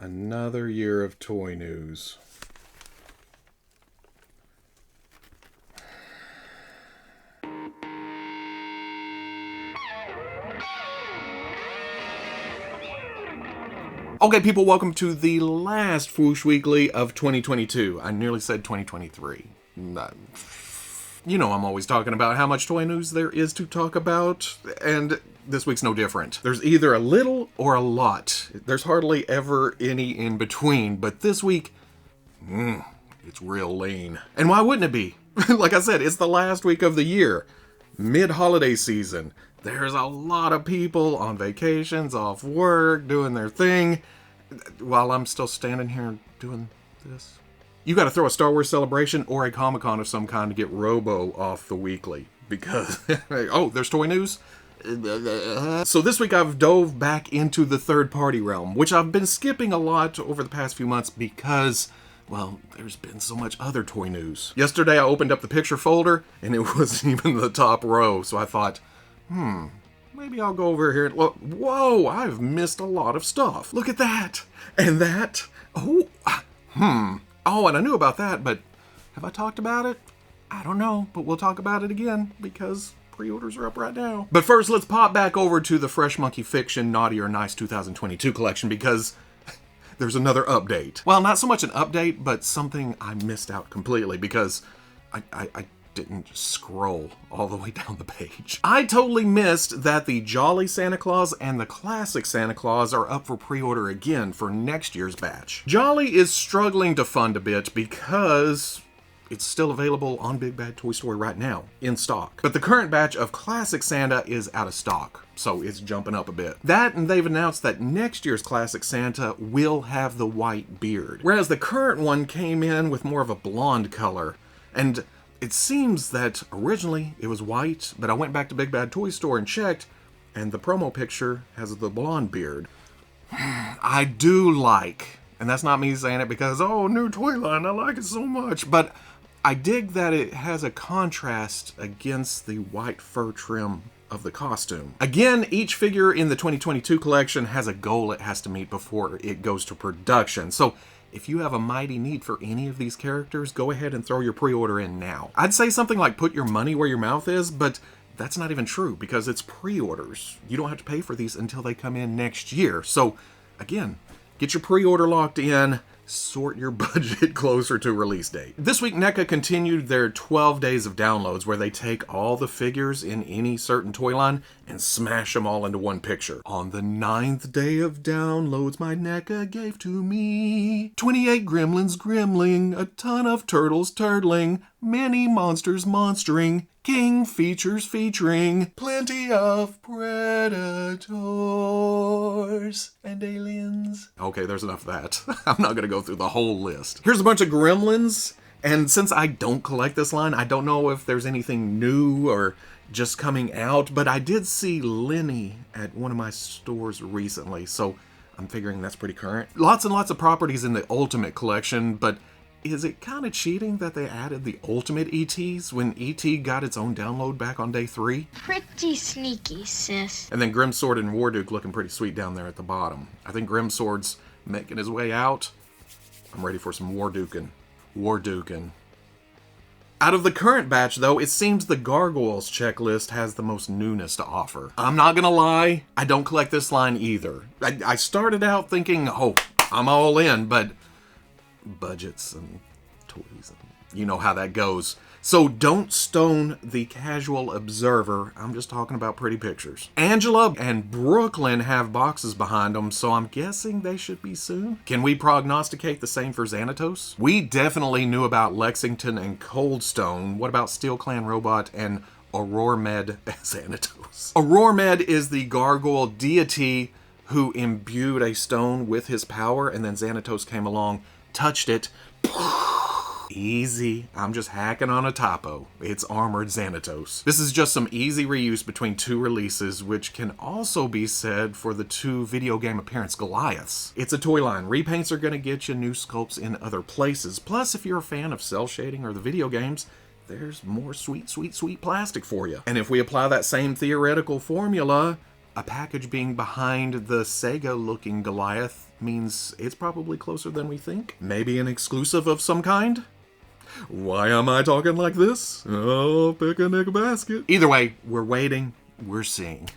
Another year of toy news. Okay, people, welcome to the last Fwoosh Weekly of 2022. I nearly said 2023. You know I'm always talking about how much toy news there is to talk about, and this week's no different. There's either a little or a lot. There's hardly ever any in between, but this week, it's real lean. And why wouldn't it be? Like I said, it's the last week of the year, mid-holiday season. There's a lot of people on vacations, off work, doing their thing, while I'm still standing here doing this. You gotta throw a Star Wars celebration or a Comic-Con of some kind to get Robo off the weekly, because, oh, there's toy news? So this week I've dove back into the third-party realm, which I've been skipping a lot over the past few months because, well, there's been so much other toy news. Yesterday I opened up the picture folder, and it wasn't even the top row, so I thought, maybe I'll go over here and look. Whoa, I've missed a lot of stuff. Look at that. And that. Oh, Oh, and I knew about that, but have I talked about it? I don't know, but we'll talk about it again because pre-orders are up right now. But first, let's pop back over to the Fresh Monkey Fiction Naughty or Nice 2022 collection because there's another update. Well, not so much an update, but something I missed out completely because I didn't scroll all the way down the page. I totally missed that the Jolly Santa Claus and the Classic Santa Claus are up for pre-order again for next year's batch. Jolly is struggling to fund a bit because it's still available on Big Bad Toy Store right now, in stock. But the current batch of Classic Santa is out of stock, so it's jumping up a bit. That, and they've announced that next year's Classic Santa will have the white beard, whereas the current one came in with more of a blonde color. And it seems that originally it was white, but I went back to Big Bad Toy Store and checked, and the promo picture has the blonde beard. I do like, and that's not me saying it because, oh, new toy line, I like it so much, but I dig that it has a contrast against the white fur trim of the costume. Again, each figure in the 2022 collection has a goal it has to meet before it goes to production, so if you have a mighty need for any of these characters, go ahead and throw your pre-order in now. I'd say something like put your money where your mouth is, but that's not even true because it's pre-orders. You don't have to pay for these until they come in next year. So again, get your pre-order locked in, sort your budget closer to release date. This week, NECA continued their 12 days of downloads where they take all the figures in any certain toy line and smash them all into one picture. On the 9th day of downloads, my NECA gave to me 28 gremlins gremling, a ton of turtles turtling, many monsters monstering, king features featuring, plenty of predators and aliens. Okay, there's enough of that. I'm not gonna go through the whole list. Here's a bunch of gremlins, and since I don't collect this line, I don't know if there's anything new or just coming out, but I did see Lenny at one of my stores recently, so I'm figuring that's pretty current. Lots and lots of properties in the Ultimate collection, but is it kind of cheating that they added the Ultimate ETs when ET got its own download back on day 3? Pretty sneaky, sis. And then Grimsword and Warduke looking pretty sweet down there at the bottom. I think Grimsword's making his way out. I'm ready for some Wardukin. Out of the current batch, though, it seems the Gargoyles checklist has the most newness to offer. I'm not gonna lie, I don't collect this line either. I started out thinking, oh, I'm all in, but budgets and toys, and you know how that goes. So don't stone the casual observer. I'm just talking about pretty pictures. Angela and Brooklyn have boxes behind them, so I'm guessing they should be soon. Can we prognosticate the same for Xanatos? We definitely knew about Lexington and Coldstone. What about Steel Clan Robot and Aurormed as Xanatos? Aurormed is the gargoyle deity who imbued a stone with his power, and then Xanatos came along, touched it. Easy. I'm just hacking on a topo. It's Armored Xanatos. This is just some easy reuse between two releases, which can also be said for the two video game appearance Goliaths. It's a toy line. Repaints are going to get you new sculpts in other places. Plus, if you're a fan of cell shading or the video games, there's more sweet, sweet, sweet plastic for you. And if we apply that same theoretical formula, a package being behind the Sega-looking Goliath means it's probably closer than we think. Maybe an exclusive of some kind? Why am I talking like this? Oh, pick a NECA basket. Either way, we're waiting, we're seeing.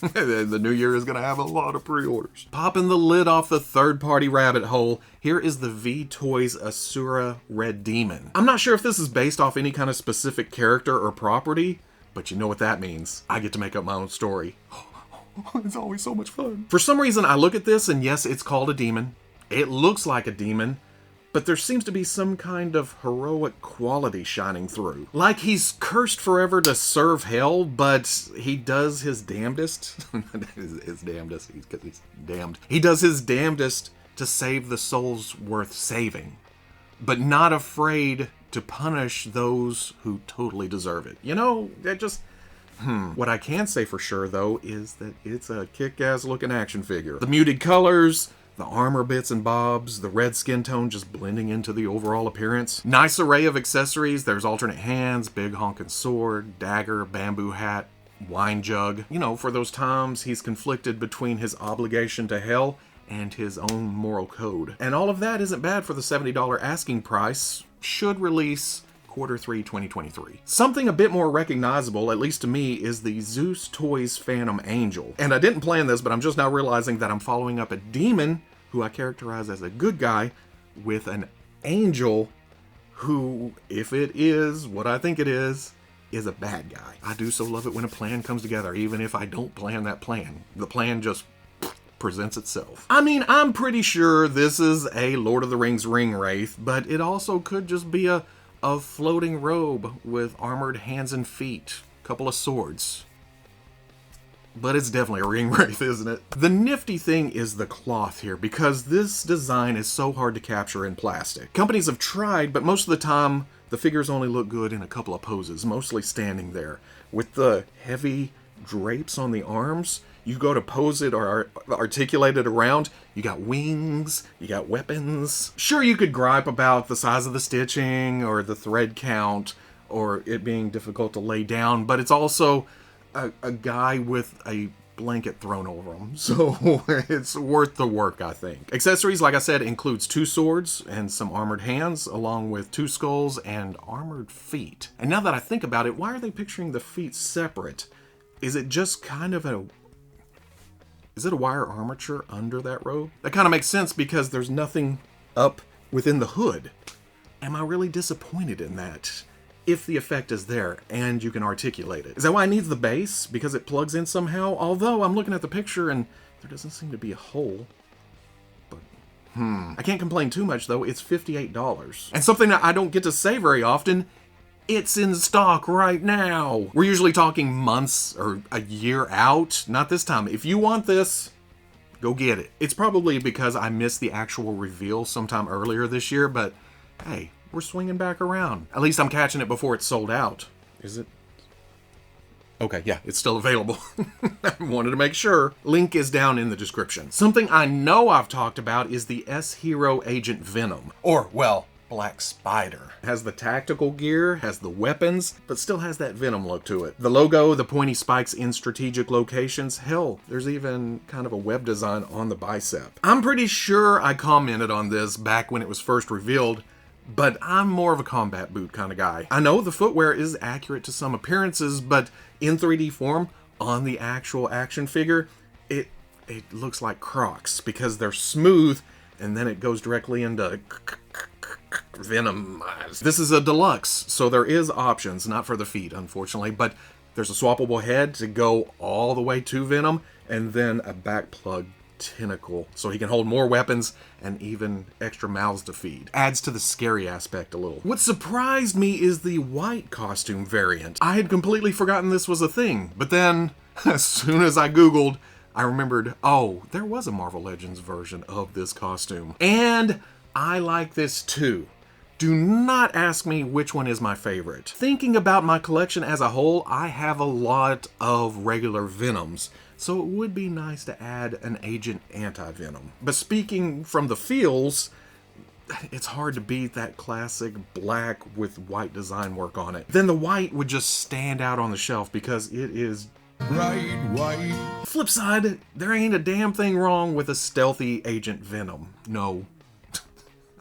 The new year is going to have a lot of pre-orders. Popping the lid off the third-party rabbit hole, here is the VToys Asura Red Demon. I'm not sure if this is based off any kind of specific character or property, but you know what that means. I get to make up my own story. It's always so much fun. For some reason, I look at this, and yes, it's called a demon. It looks like a demon, but there seems to be some kind of heroic quality shining through. Like he's cursed forever to serve hell, but he does his damnedest. his damnedest, because he's damned. He does his damnedest to save the souls worth saving, but not afraid to punish those who totally deserve it. You know, that just... What I can say for sure, though, is that it's a kick-ass looking action figure. The muted colors, the armor bits and bobs, the red skin tone just blending into the overall appearance. Nice array of accessories. There's alternate hands, big honking sword, dagger, bamboo hat, wine jug. You know, for those times he's conflicted between his obligation to hell and his own moral code. And all of that isn't bad for the $70 asking price. Should release Q3 2023. Something a bit more recognizable, at least to me, is the Zeus Toys Phantom Angel. And I didn't plan this, but I'm just now realizing that I'm following up a demon who I characterize as a good guy with an angel who, if it is what I think it is a bad guy. I do so love it when a plan comes together, even if I don't plan that plan. The plan just presents itself. I mean, I'm pretty sure this is a Lord of the Rings ring wraith, but it also could just be a floating robe with armored hands and feet, couple of swords. But it's definitely a ring wraith, isn't it? The nifty thing is the cloth here, because this design is so hard to capture in plastic. Companies have tried, but most of the time, the figures only look good in a couple of poses, mostly standing there. With the heavy drapes on the arms, you go to pose it or articulate it around, you got wings, you got weapons. Sure, you could gripe about the size of the stitching or the thread count or it being difficult to lay down, but it's also a guy with a blanket thrown over him, so it's worth the work, I think. Accessories, like I said, includes 2 swords and some armored hands, along with 2 skulls and armored feet. And now that I think about it, why are they picturing the feet separate? Is it just kind of is it a wire armature under that robe? That kind of makes sense because there's nothing up within the hood. Am I really disappointed in that? If the effect is there and you can articulate it. Is that why it needs the base? Because it plugs in somehow? Although I'm looking at the picture and there doesn't seem to be a hole. But, I can't complain too much though. It's $58. And something that I don't get to say very often, it's in stock right now. We're usually talking months or a year out. Not this time. If you want this, go get it. It's probably because I missed the actual reveal sometime earlier this year, but hey, we're swinging back around. At least I'm catching it before it's sold out. Is it? Okay, yeah, it's still available. I wanted to make sure. Link is down in the description. Something I know I've talked about is the S-Hero Agent Venom. Or, well, Black Spider. Has the tactical gear, has the weapons, but still has that Venom look to it. The logo, the pointy spikes in strategic locations. Hell, there's even kind of a web design on the bicep. I'm pretty sure I commented on this back when it was first revealed, but I'm more of a combat boot kind of guy. I know the footwear is accurate to some appearances, but in 3D form, on the actual action figure, it looks like Crocs because they're smooth and then it goes directly into Venom. This is a deluxe, so there is options, not for the feet, unfortunately, but there's a swappable head to go all the way to Venom and then a back plug tentacle, so he can hold more weapons and even extra mouths to feed. Adds to the scary aspect a little. What surprised me is the white costume variant. I had completely forgotten this was a thing, but then as soon as I Googled, I remembered, oh, there was a Marvel Legends version of this costume. And I like this too. Do not ask me which one is my favorite. Thinking about my collection as a whole, I have a lot of regular Venoms, so it would be nice to add an Agent Anti-Venom. But speaking from the feels, it's hard to beat that classic black with white design work on it. Then the white would just stand out on the shelf because it is Bright white. Flip side, there ain't a damn thing wrong with a stealthy Agent Venom. No.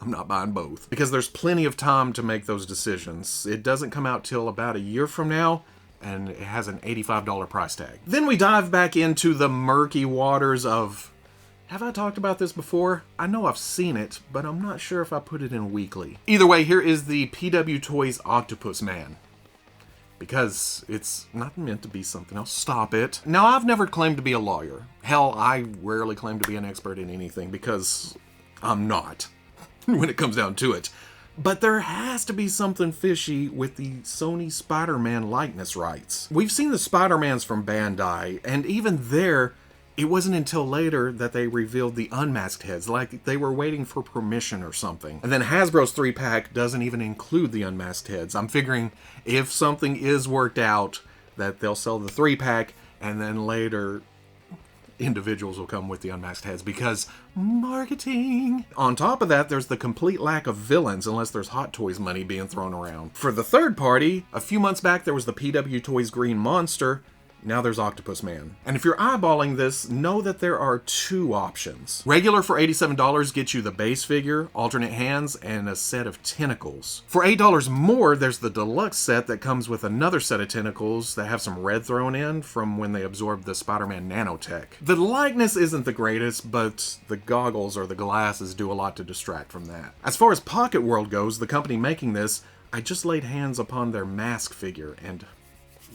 I'm not buying both. Because there's plenty of time to make those decisions. It doesn't come out till about a year from now, and it has an $85 price tag. Then we dive back into the murky waters of... Have I talked about this before? I know I've seen it, but I'm not sure if I put it in weekly. Either way, here is the PWToys Octopus Man. Because it's not meant to be something else. Stop it. Now, I've never claimed to be a lawyer. Hell, I rarely claim to be an expert in anything because I'm not. When it comes down to it. But there has to be something fishy with the Sony Spider-Man likeness rights. We've seen the Spider-Mans from Bandai, and even there, it wasn't until later that they revealed the unmasked heads, like they were waiting for permission or something. And then Hasbro's 3-pack doesn't even include the unmasked heads. I'm figuring if something is worked out, that they'll sell the 3-pack, and then later... individuals will come with the unmasked heads because marketing. On top of that, there's the complete lack of villains unless there's Hot Toys money being thrown around. For the third party, a few months back there was the PWToys Green Monster. Now there's Octopus Man. And if you're eyeballing this, know that there are two options. Regular for $87 gets you the base figure, alternate hands, and a set of tentacles. For $8 more, there's the Deluxe set that comes with another set of tentacles that have some red thrown in from when they absorbed the Spider-Man nanotech. The likeness isn't the greatest, but the goggles or the glasses do a lot to distract from that. As far as Pocket World goes, the company making this, I just laid hands upon their mask figure, and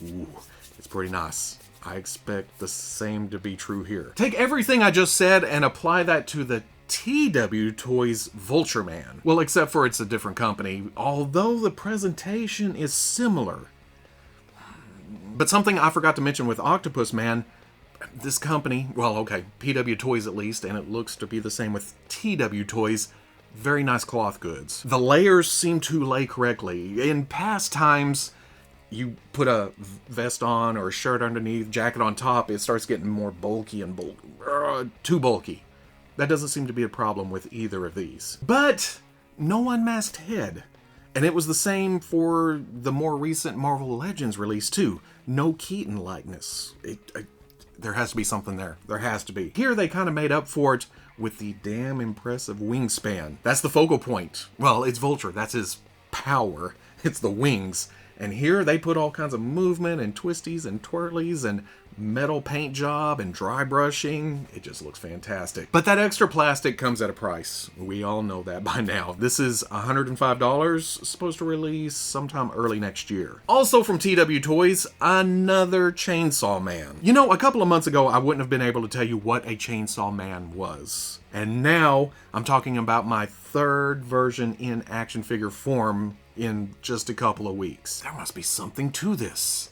ooh, it's pretty nice. I expect the same to be true here. Take everything I just said and apply that to the TWToys Vulture Man. Well, except for it's a different company, although the presentation is similar. But something I forgot to mention with Octopus Man, this company, well, okay, PWToys at least, and it looks to be the same with TWToys, very nice cloth goods. The layers seem to lay correctly. In past times, you put a vest on or a shirt underneath, jacket on top, it starts getting more bulky and too bulky. That doesn't seem to be a problem with either of these. But no unmasked head. And it was the same for the more recent Marvel Legends release too. No Keaton likeness. There has to be something there. There has to be. Here they kind of made up for it with the damn impressive wingspan. That's the focal point. Well, it's Vulture. That's his power. It's the wings. And here they put all kinds of movement and twisties and twirlies and metal paint job and dry brushing. It just looks fantastic. But that extra plastic comes at a price. We all know that by now. This is $105, supposed to release sometime early next year. Also from TWToys, another Chainsaw Man. You know, a couple of months ago, I wouldn't have been able to tell you what a Chainsaw Man was. And now I'm talking about my third version in action figure form in just a couple of weeks. There must be something to this.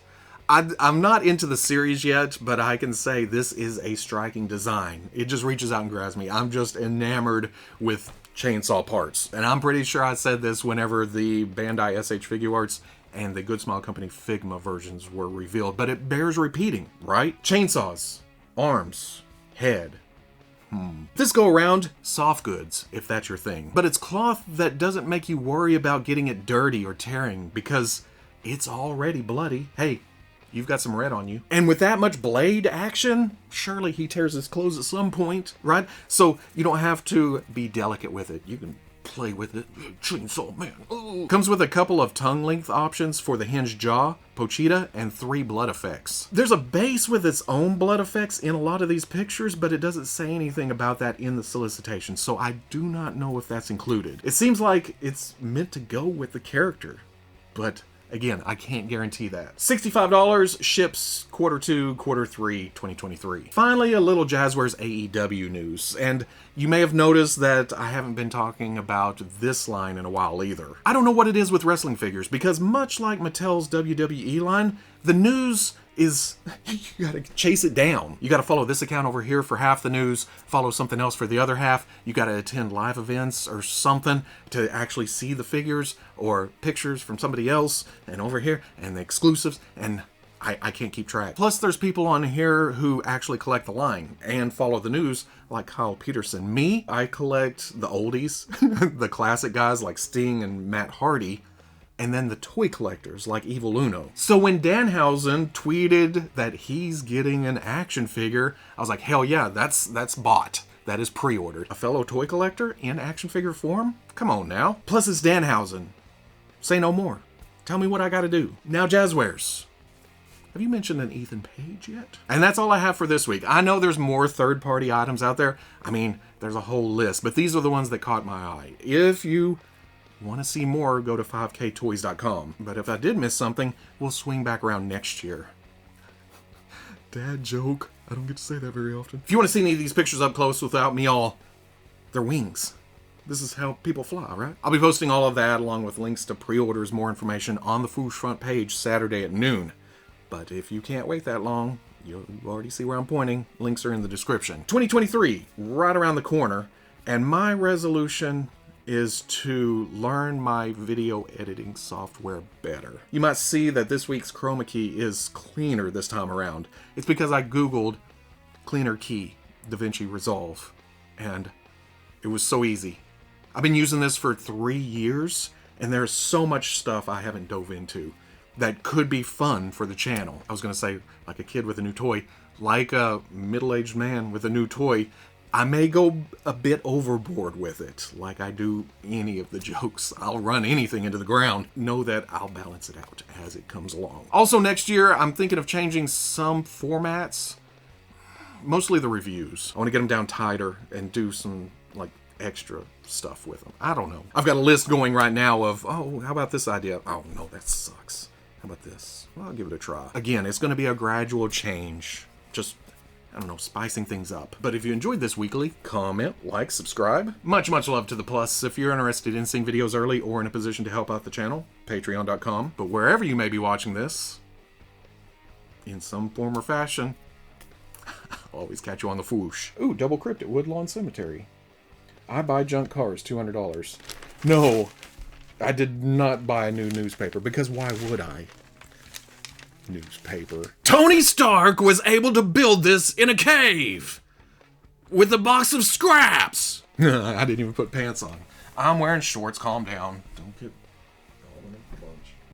I'm not into the series yet, but I can say this is a striking design. It just reaches out and grabs me. I'm just enamored with chainsaw parts. And I'm pretty sure I said this whenever the Bandai SH Figure Arts and the Good Smile Company Figma versions were revealed, but it bears repeating, right? Chainsaws, arms, head. This go around, soft goods, if that's your thing. But it's cloth that doesn't make you worry about getting it dirty or tearing because it's already bloody. Hey, you've got some red on you. And with that much blade action, surely he tears his clothes at some point, right? So you don't have to be delicate with it. You can play with it. Chainsaw Man. Ooh. Comes with a couple of tongue length options for the hinged jaw, pochita, and 3 blood effects. There's a base with its own blood effects in a lot of these pictures, but it doesn't say anything about that in the solicitation, so I do not know if that's included. It seems like it's meant to go with the character, but again, I can't guarantee that. $65 ships Q2, Q3, 2023. Finally, a little Jazwares AEW news, and you may have noticed that I haven't been talking about this line in a while either. I don't know what it is with wrestling figures, because much like Mattel's WWE line, the news is, you gotta chase it down. You gotta follow this account over here for half the news, follow something else for the other half. You gotta attend live events or something to actually see the figures or pictures from somebody else, and over here, and the exclusives, and I can't keep track. Plus, there's people on here who actually collect the line and follow the news, like Kyle Peterson. Me, I collect the oldies, the classic guys like Sting and Matt Hardy, and then the toy collectors like Evil Uno. So when Danhausen tweeted that he's getting an action figure, I was like, hell yeah, that's bought. That is pre-ordered. A fellow toy collector in action figure form? Come on now. Plus it's Danhausen. Say no more. Tell me what I gotta do. Now Jazwares. Have you mentioned an Ethan Page yet? And that's all I have for this week. I know there's more third-party items out there. I mean, there's a whole list, but these are the ones that caught my eye. If you want to see more, go to 5ktoys.com. But if I did miss something, we'll swing back around next year. Dad joke. I don't get to say that very often. If you want to see any of these pictures up close without me all, they're wings. This is how people fly, right? I'll be posting all of that along with links to pre-orders, more information on the Fwoosh front page Saturday at noon. But if you can't wait that long, you already see where I'm pointing. Links are in the description. 2023, right around the corner. And my resolution is to learn my video editing software better. You might see that this week's chroma key is cleaner this time around. It's because I Googled cleaner key, DaVinci Resolve, and it was so easy. I've been using this for 3 years, and there's so much stuff I haven't dove into that could be fun for the channel. I was going to say, like a kid with a new toy, like a middle-aged man with a new toy, I may go a bit overboard with it, like I do any of the jokes. I'll run anything into the ground. Know that I'll balance it out as it comes along. Also next year, I'm thinking of changing some formats, mostly the reviews. I want to get them down tighter and do some, like, extra stuff with them. I don't know. I've got a list going right now of, oh, how about this idea? Oh, no, that sucks. How about this? Well, I'll give it a try. Again, it's going to be a gradual change. Just, I don't know, spicing things up. But if you enjoyed this weekly, comment, like, subscribe. Much, much love to the plus. If you're interested in seeing videos early or in a position to help out the channel, patreon.com. But wherever you may be watching this, in some form or fashion, I'll always catch you on the Fwoosh. Ooh, double crypt at Woodlawn Cemetery. I buy junk cars, $200. No, I did not buy a new newspaper, because why would I? Newspaper. Tony Stark was able to build this in a cave with a box of scraps. I didn't even put pants on. I'm wearing shorts, calm down. Don't get